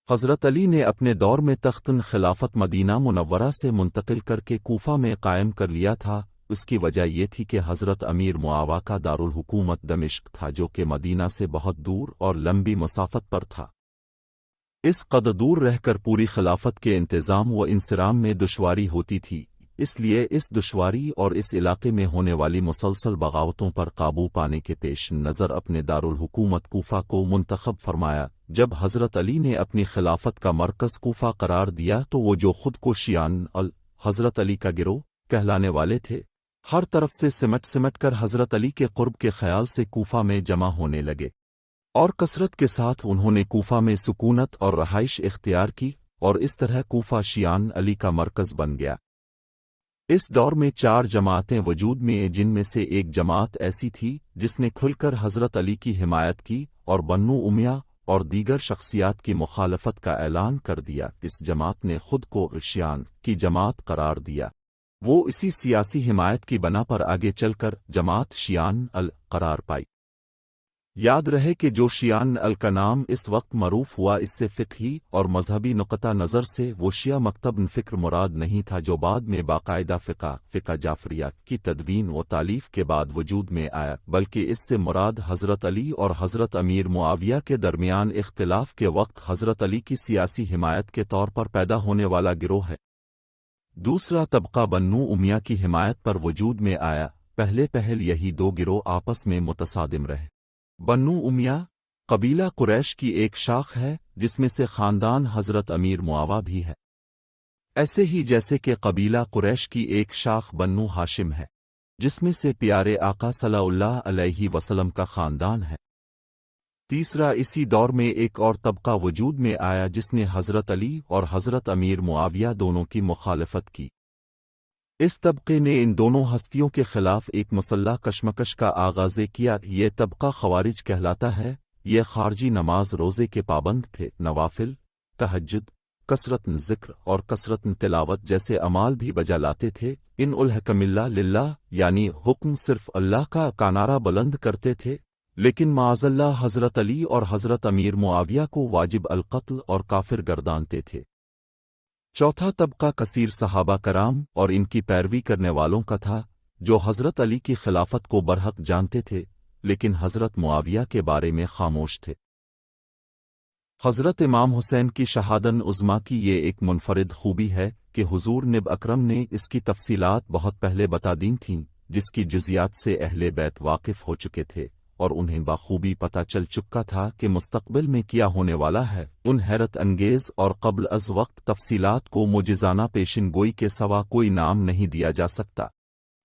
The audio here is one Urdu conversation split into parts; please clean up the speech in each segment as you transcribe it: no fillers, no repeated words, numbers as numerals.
حضرت علی نے اپنے دور میں تختن خلافت مدینہ منورہ سے منتقل کر کے کوفہ میں قائم کر لیا تھا۔ اس کی وجہ یہ تھی کہ حضرت امیر معاویہ کا دارالحکومت دمشق تھا، جو کہ مدینہ سے بہت دور اور لمبی مسافت پر تھا۔ اس قدر دور رہ کر پوری خلافت کے انتظام و انصرام میں دشواری ہوتی تھی، اس لیے اس دشواری اور اس علاقے میں ہونے والی مسلسل بغاوتوں پر قابو پانے کے پیش نظر اپنے دارالحکومت کوفہ کو منتخب فرمایا۔ جب حضرت علی نے اپنی خلافت کا مرکز کوفہ قرار دیا تو وہ جو خود کو شیعان حضرت علی کا گروہ کہلانے والے تھے، ہر طرف سے سمٹ کر حضرت علی کے قرب کے خیال سے کوفہ میں جمع ہونے لگے، اور کثرت کے ساتھ انہوں نے کوفہ میں سکونت اور رہائش اختیار کی، اور اس طرح کوفہ شیعان علی کا مرکز بن گیا۔ اس دور میں 4 جماعتیں وجود میں ہیں، جن میں سے ایک جماعت ایسی تھی جس نے کھل کر حضرت علی کی حمایت کی اور بنو امیہ اور دیگر شخصیات کی مخالفت کا اعلان کر دیا۔ اس جماعت نے خود کو شیعان کی جماعت قرار دیا، وہ اسی سیاسی حمایت کی بنا پر آگے چل کر جماعت شیعان قرار پائی۔ یاد رہے کہ جو شیعان کا نام اس وقت معروف ہوا، اس سے فقہی اور مذہبی نقطہ نظر سے وہ شیعہ مکتب فکر مراد نہیں تھا جو بعد میں باقاعدہ فقہ جعفریہ کی تدوین و تالیف کے بعد وجود میں آیا، بلکہ اس سے مراد حضرت علی اور حضرت امیر معاویہ کے درمیان اختلاف کے وقت حضرت علی کی سیاسی حمایت کے طور پر پیدا ہونے والا گروہ ہے۔ دوسرا طبقہ بنو امیہ کی حمایت پر وجود میں آیا۔ پہل یہی 2 گروہ آپس میں متصادم رہے۔ بنو امیہ قبیلہ قریش کی ایک شاخ ہے، جس میں سے خاندان حضرت امیر معاویہ بھی ہے، ایسے ہی جیسے کہ قبیلہ قریش کی ایک شاخ بنو ہاشم ہے، جس میں سے پیارے آقا صلی اللہ علیہ وسلم کا خاندان ہے۔ تیسرا، اسی دور میں ایک اور طبقہ وجود میں آیا جس نے حضرت علی اور حضرت امیر معاویہ دونوں کی مخالفت کی۔ اس طبقے نے ان دونوں ہستیوں کے خلاف ایک مسلح کشمکش کا آغاز کیا۔ یہ طبقہ خوارج کہلاتا ہے۔ یہ خارجی نماز روزے کے پابند تھے، نوافل، تہجد، کثرت ذکر اور کثرت تلاوت جیسے اعمال بھی بجا لاتے تھے۔ ان الحکم اللہ للہ یعنی حکم صرف اللہ کا نعرہ بلند کرتے تھے، لیکن معاذ اللہ حضرت علی اور حضرت امیر معاویہ کو واجب القتل اور کافر گردانتے تھے۔ چوتھا طبقہ کثیر صحابہ کرام اور ان کی پیروی کرنے والوں کا تھا، جو حضرت علی کی خلافت کو برحق جانتے تھے، لیکن حضرت معاویہ کے بارے میں خاموش تھے۔ حضرت امام حسین کی شہادت عظمیٰ کی یہ ایک منفرد خوبی ہے کہ حضور نبی اکرم نے اس کی تفصیلات بہت پہلے بتا دی تھیں، جس کی جزیات سے اہل بیت واقف ہو چکے تھے، اور انہیں بخوبی پتہ چل چکا تھا کہ مستقبل میں کیا ہونے والا ہے۔ ان حیرت انگیز اور قبل از وقت تفصیلات کو معجزانہ پیشن گوئی کے سوا کوئی نام نہیں دیا جا سکتا۔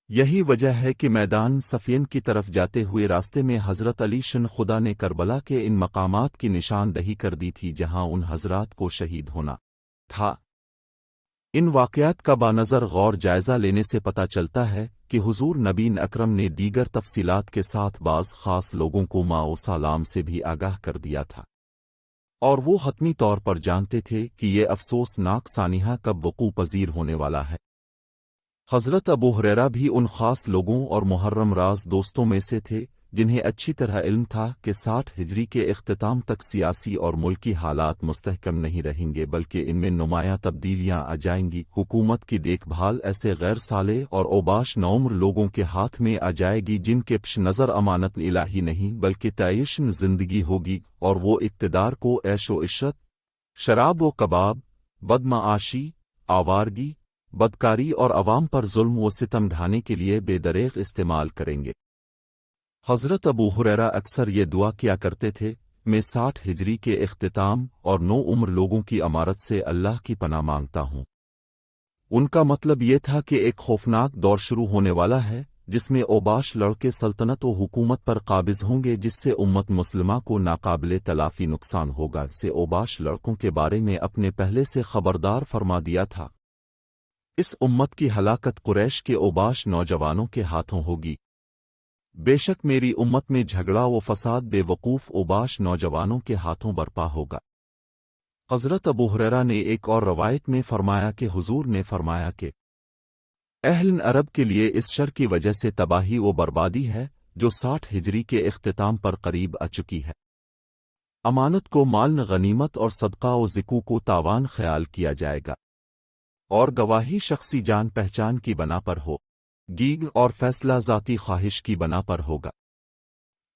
یہی وجہ ہے کہ میدان صفین کی طرف جاتے ہوئے راستے میں حضرت علی شن خدا نے کربلا کے ان مقامات کی نشاندہی کر دی تھی جہاں ان حضرات کو شہید ہونا تھا۔ ان واقعات کا بانظر غور جائزہ لینے سے پتہ چلتا ہے کہ حضور نبی اکرم نے دیگر تفصیلات کے ساتھ بعض خاص لوگوں کو ماء و سلام سے بھی آگاہ کر دیا تھا، اور وہ حتمی طور پر جانتے تھے کہ یہ افسوسناک سانحہ کب وقوع پذیر ہونے والا ہے۔ حضرت ابو ہریرہ بھی ان خاص لوگوں اور محرم راز دوستوں میں سے تھے جنہیں اچھی طرح علم تھا کہ 60 ہجری کے اختتام تک سیاسی اور ملکی حالات مستحکم نہیں رہیں گے، بلکہ ان میں نمایاں تبدیلیاں آ جائیں گی۔ حکومت کی دیکھ بھال ایسے غیر صالح اور اوباش نوعمر لوگوں کے ہاتھ میں آ جائے گی جن کے پیش نظر امانت الہی نہیں بلکہ تعیش زندگی ہوگی، اور وہ اقتدار کو عیش و عشرت، شراب و کباب، بدمعاشی، آوارگی، بدکاری اور عوام پر ظلم و ستم ڈھانے کے لیے بے دریغ استعمال کریں گے۔ حضرت ابو ہریرہ اکثر یہ دعا کیا کرتے تھے، میں 60 ہجری کے اختتام اور نوعمر لوگوں کی امارت سے اللہ کی پناہ مانگتا ہوں۔ ان کا مطلب یہ تھا کہ ایک خوفناک دور شروع ہونے والا ہے جس میں اوباش لڑکے سلطنت و حکومت پر قابض ہوں گے، جس سے امت مسلمہ کو ناقابل تلافی نقصان ہوگا۔ سے اوباش لڑکوں کے بارے میں اپنے پہلے سے خبردار فرما دیا تھا۔ اس امت کی ہلاکت قریش کے اوباش نوجوانوں کے ہاتھوں ہوگی۔ بے شک میری امت میں جھگڑا و فساد بے وقوف اوباش نوجوانوں کے ہاتھوں برپا ہوگا۔ حضرت ابو ہریرہ نے ایک اور روایت میں فرمایا کہ حضور نے فرمایا کہ اہل عرب کے لیے اس شر کی وجہ سے تباہی و بربادی ہے جو 60 ہجری کے اختتام پر قریب آ چکی ہے۔ امانت کو مال غنیمت اور صدقہ و ذکو کو تاوان خیال کیا جائے گا، اور گواہی شخصی جان پہچان کی بنا پر ہو گی اور فیصلہ ذاتی خواہش کی بنا پر ہوگا۔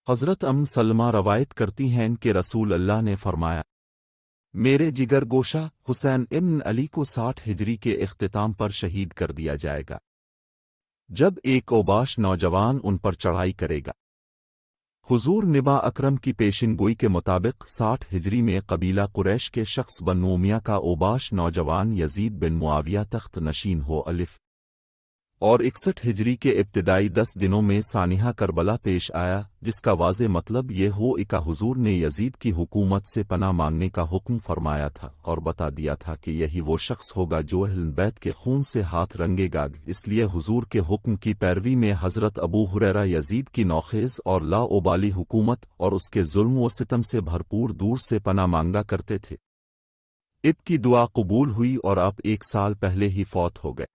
حضرت سلمہ روایت کرتی ہیں کہ رسول اللہ نے فرمایا، میرے جگر گوشہ حسین ابن علی کو 60 ہجری کے اختتام پر شہید کر دیا جائے گا، جب ایک اوباش نوجوان ان پر چڑھائی کرے گا۔ حضور نبا اکرم کی پیشن گوئی کے مطابق 60 ہجری میں قبیلہ قریش کے شخص بنو امیہ کا اوباش نوجوان یزید بن معاویہ تخت نشین ہو اور 61 ہجری کے ابتدائی 10 دنوں میں سانحہ کربلا پیش آیا، جس کا واضح مطلب یہ ہو کہ حضور نے یزید کی حکومت سے پناہ مانگنے کا حکم فرمایا تھا اور بتا دیا تھا کہ یہی وہ شخص ہوگا جو اہل بیت کے خون سے ہاتھ رنگے گا۔ اس لیے حضور کے حکم کی پیروی میں حضرت ابو ہریرہ یزید کی نوخیز اور لا ابالی حکومت اور اس کے ظلم و ستم سے بھرپور دور سے پناہ مانگا کرتے تھے۔ اب کی دعا قبول ہوئی اور آپ 1 سال پہلے ہی فوت ہو گئے۔